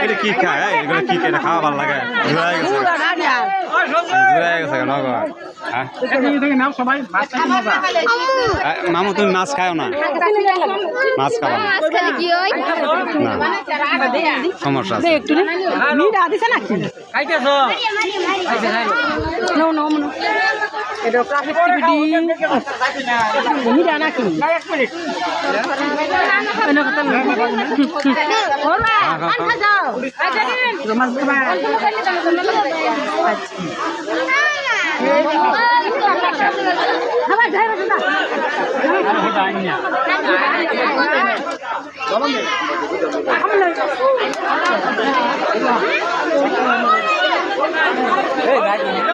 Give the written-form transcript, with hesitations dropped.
এটা কি খায় এগুলো কি এটা খাওয়া ভালো লাগে মামু তুমি মাছ খাও না মাছ খাও না সমস্যা আছে